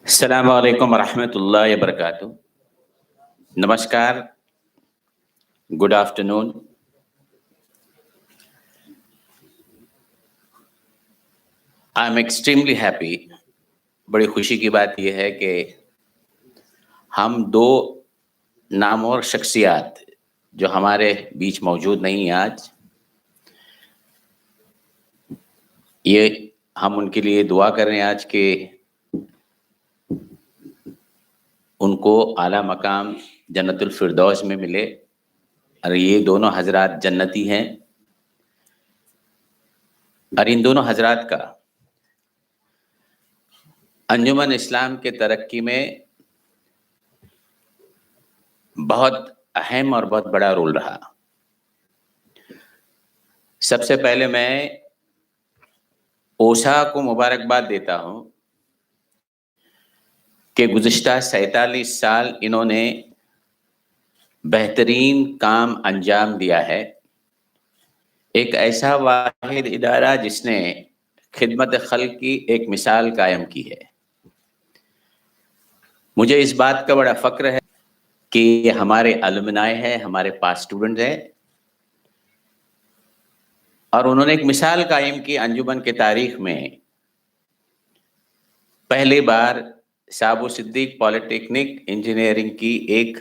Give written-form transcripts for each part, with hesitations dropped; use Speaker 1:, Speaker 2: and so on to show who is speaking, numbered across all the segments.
Speaker 1: السلام علیکم ورحمۃ اللہ وبرکاتہ. نمسکار. Good afternoon. I am extremely happy. بڑی خوشی کی بات یہ ہے کہ ہم دو نامور شخصیات جو ہمارے بیچ موجود نہیں ہیں آج، یہ ہم ان کے لیے دعا کر رہے ہیں آج کہ ان کو اعلیٰ مقام جنت الفردوس میں ملے. اور یہ دونوں حضرات جنتی ہیں، اور ان دونوں حضرات کا انجمن اسلام کے ترقی میں بہت اہم اور بہت بڑا رول رہا. سب سے پہلے میں اوسا کو مبارکباد دیتا ہوں کہ گزشتہ 47 سال انہوں نے بہترین کام انجام دیا ہے. ایک ایسا واحد ادارہ جس نے خدمت خلق کی ایک مثال قائم کی ہے. مجھے اس بات کا بڑا فخر ہے کہ یہ ہمارے الومنائے ہیں، ہمارے پاس اسٹوڈنٹ ہیں، اور انہوں نے ایک مثال قائم کی انجمن کے تاریخ میں. پہلی بار صابو صدیق پالی ٹیکنک انجینئرنگ کی ایک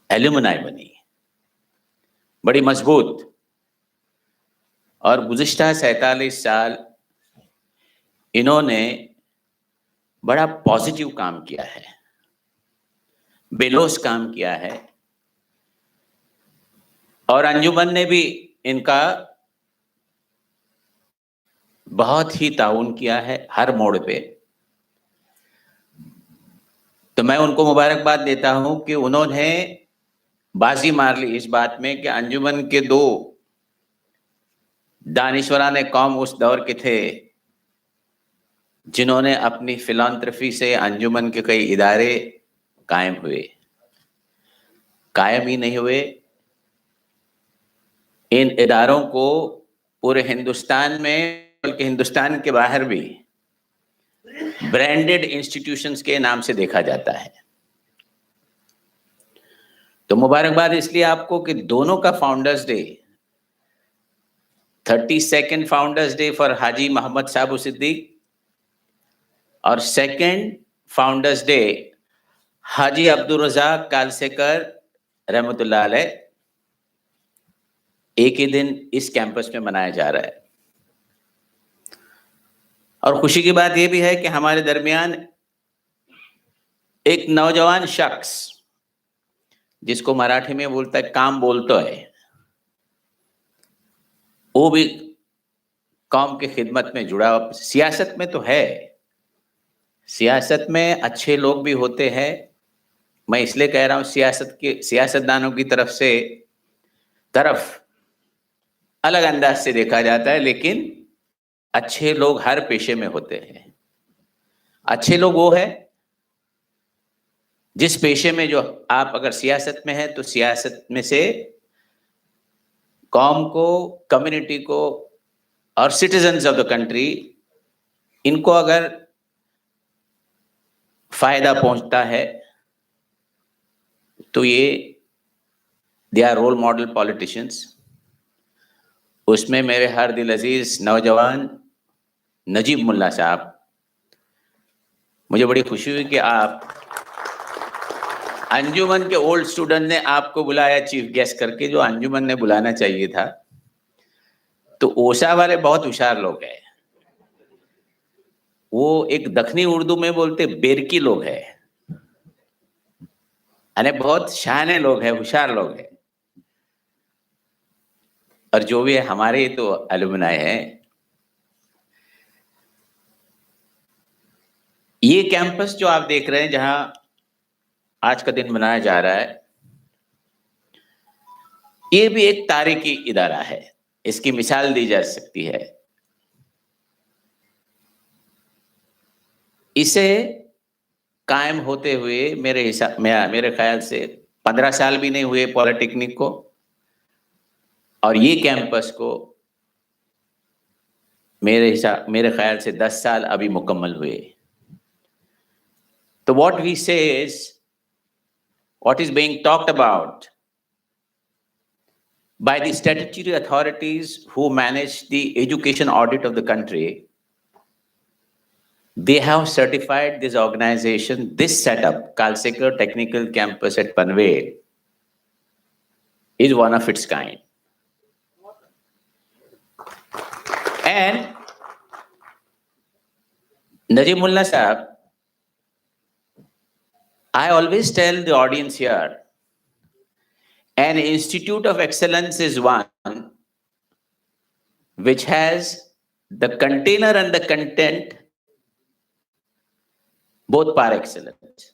Speaker 1: ایلومنائی بنی، بڑی مضبوط. اور گزشتہ 47 سال انہوں نے بڑا پازیٹیو کام کیا ہے، بے لوث کام کیا ہے، اور انجمن نے بھی ان کا بہت ہی تعاون کیا ہے ہر موڑ پہ. تو میں ان کو مبارکباد دیتا ہوں کہ انہوں نے بازی مار لی اس بات میں کہ انجمن کے دو دانشوران قوم اس دور کے تھے جنہوں نے اپنی فلانترفی سے انجمن کے کئی ادارے قائم ہوئے. قائم ہی نہیں ہوئے، ان اداروں کو پورے ہندوستان میں بلکہ ہندوستان کے باہر بھی برانڈڈ انسٹیٹیوشنز کے نام سے دیکھا جاتا ہے. تو مبارکباد اس لیے آپ کو کہ دونوں کا founders day 32nd founders day for حاجی محمد صابو صدیق اور 2nd فاؤنڈرز ڈے حاجی عبدالرزاق کالسیکر رحمۃ اللہ علیہ ایک ہی دن اس کیمپس میں منایا جا رہا ہے. اور خوشی کی بات یہ بھی ہے کہ ہمارے درمیان ایک نوجوان شخص جس کو مراٹھی میں بولتا ہے کام بولتا ہے، وہ بھی قوم کی خدمت میں جڑا. سیاست میں تو ہے، سیاست میں اچھے لوگ بھی ہوتے ہیں. میں اس لیے کہہ رہا ہوں سیاستدانوں کی طرف الگ انداز سے دیکھا جاتا ہے، لیکن اچھے لوگ ہر پیشے میں ہوتے ہیں. اچھے لوگ وہ ہیں جس پیشے میں جو آپ اگر سیاست میں ہیں تو سیاست میں سے قوم کو، کمیونٹی کو اور سٹیزنز آف دا کنٹری ان کو اگر فائدہ پہنچتا ہے تو یہ they are role model politicians. اس میں میرے ہر دل عزیز نوجوان نجیب ملا صاحب، مجھے بڑی خوشی ہوئی کہ آپ انجمن کے اولڈ اسٹوڈنٹ نے آپ کو بلایا چیف گیسٹ کر کے، جو انجمن نے بلانا چاہیے تھا. تو اوسا والے بہت ہوشیار لوگ ہیں، وہ ایک دکنی اردو میں بولتے بیرکی لوگ ہیں، یعنی بہت شانے لوگ ہیں، ہوشیار لوگ ہیں. اور جو بھی ہمارے تو الومنائے ہیں. یہ کیمپس جو آپ دیکھ رہے ہیں جہاں آج کا دن منایا جا رہا ہے، یہ بھی ایک تاریخی ادارہ ہے، اس کی مثال دی جا سکتی ہے. اسے قائم ہوتے ہوئے میرے خیال سے 15 سال بھی نہیں ہوئے پالی ٹیکنک کو، اور یہ کیمپس کو میرے خیال سے 10 سال ابھی مکمل ہوئے. So what we say is, what is being talked about by the statutory authorities who manage the education audit of the country, they have certified this organization, this setup, Kalsekar Technical Campus at Panvel, is one of its kind. And Najib Mullah Sahab, I always tell the audience here, an institute of excellence is one which has the container and the content both par excellence.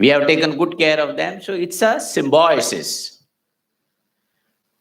Speaker 1: We have taken good care of them, so it's a symbiosis.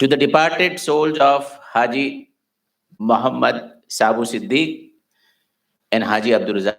Speaker 1: to the departed souls of Haji Muhammad Sabu Siddiq and Haji Abdul Razak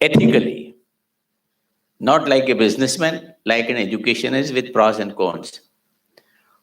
Speaker 1: ethically, not like a businessman, like an educationist with pros and cons.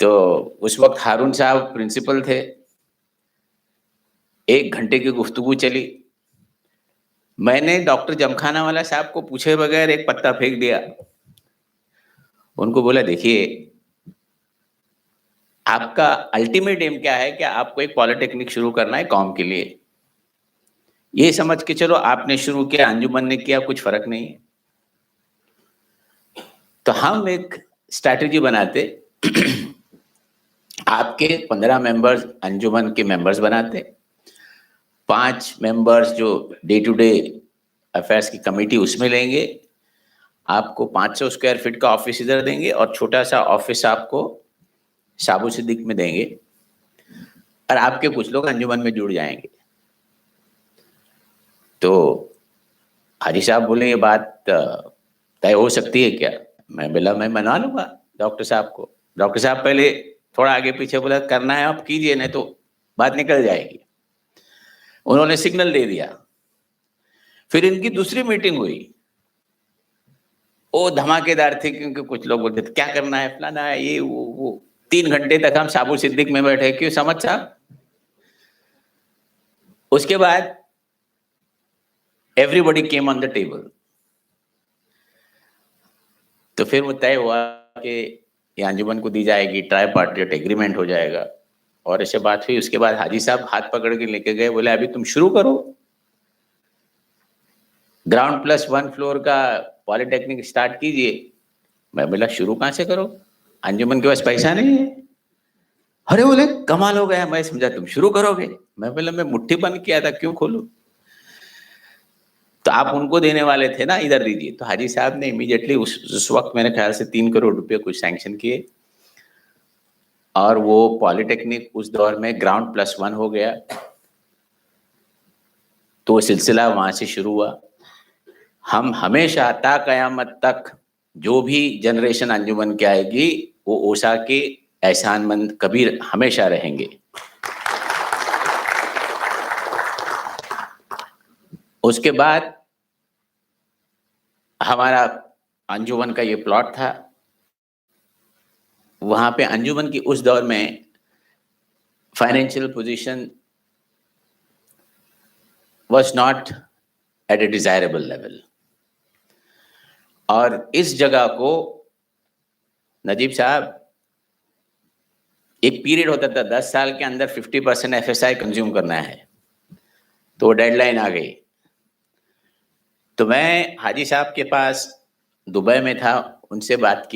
Speaker 1: تو اس وقت ہارون صاحب principal تھے. 1 گھنٹے کی گفتگو چلی. میں نے ڈاکٹر جمخانہ والا صاحب کو پوچھے بغیر ایک پتا پھینک دیا. ان کو بولا دیکھیے آپ کا الٹیمیٹ ایم کیا ہے کہ آپ کو ایک پالیٹیکنک شروع کرنا ہے قوم کے لیے. یہ سمجھ کے چلو آپ نے شروع کیا, انجمن نے کیا, کچھ فرق نہیں ہے. تو ہم ایک اسٹریٹجی بناتے, آپ کے 15 ممبرز انجمن کے ممبرز بناتے, 5 ممبرز جو ڈے ٹو ڈے افیئرس کی کمیٹی اس میں لیں گے, آپ کو 500 اسکوائر فٹ کا آفس ادھر دیں گے, اور چھوٹا سا آفس آپ کو شابو صدیق میں دیں گے, اور آپ کے کچھ لوگ انجمن میں جڑ جائیں گے. تو حاجی صاحب بولے یہ بات طے ہو سکتی ہے کیا؟ میں بولا میں منا لوں گا ڈاکٹر صاحب کو. ڈاکٹر صاحب پہلے تھوڑا آگے پیچھے بولا کرنا ہے آپ کیجئے, نہیں تو بات نکل جائے گی. انہوں نے سگنل دے دیا. پھر ان کی دوسری میٹنگ ہوئی, وہ دھماکے دار تھی, کیونکہ کچھ لوگ بولتے تھے کیا کرنا ہے, فلانا ہے, یہ وہ 3 گھنٹے تک ہم شابو صدیق میں بیٹھے. کیوں سمجھ صاحب؟ اس کے بعد everybody came on the table. تو پھر وہ طے ہوا کہ یہ انجمن کو دی جائے گی, ٹرائی پارٹیٹ ایگریمنٹ ہو جائے گا, اور ایسے بات ہوئی. اس کے بعد حاجی صاحب ہاتھ پکڑ کے لے کے گئے, بولے ابھی تم شروع کرو, گراؤنڈ +1 فلور کا پالی ٹیکنک اسٹارٹ کیجئے. میں بولا شروع کہاں سے کرو, انجمن کے پاس پیسہ نہیں ہے. ارے بولے کمال ہو گیا, میں سمجھا تم شروع کرو گے. میں بولا میں مٹھی بند کیا تھا, کیوں کھولوں؟ تو آپ ان کو دینے والے تھے نا, ادھر دیجیے. تو حاجی صاحب نے امیڈیٹلی اس وقت میرے خیال سے 3 کروڑ روپے کچھ سینکشن کیے, اور وہ پالی ٹیکنک اس دور میں گراؤنڈ +1 ہو گیا. تو وہ سلسلہ وہاں سے شروع ہوا. ہم ہمیشہ تا قیامت تک جو بھی جنریشن انجمن کے آئے گی وہ اوسا کے احسان مند کبیر ہمیشہ رہیں گے. اس کے بعد ہمارا انجمن کا یہ پلاٹ تھا, وہاں پہ انجمن کی اس دور میں financial position was not at a desirable level. اور اس جگہ کو نجیب صاحب ایک پیریڈ ہوتا تھا 10 سال کے اندر 50% FSI کنزیوم کرنا ہے, تو ڈیڈ لائن آ گئی. تو میں حاجی صاحب کے پاس دبئی میں تھا, ان سے بات کی.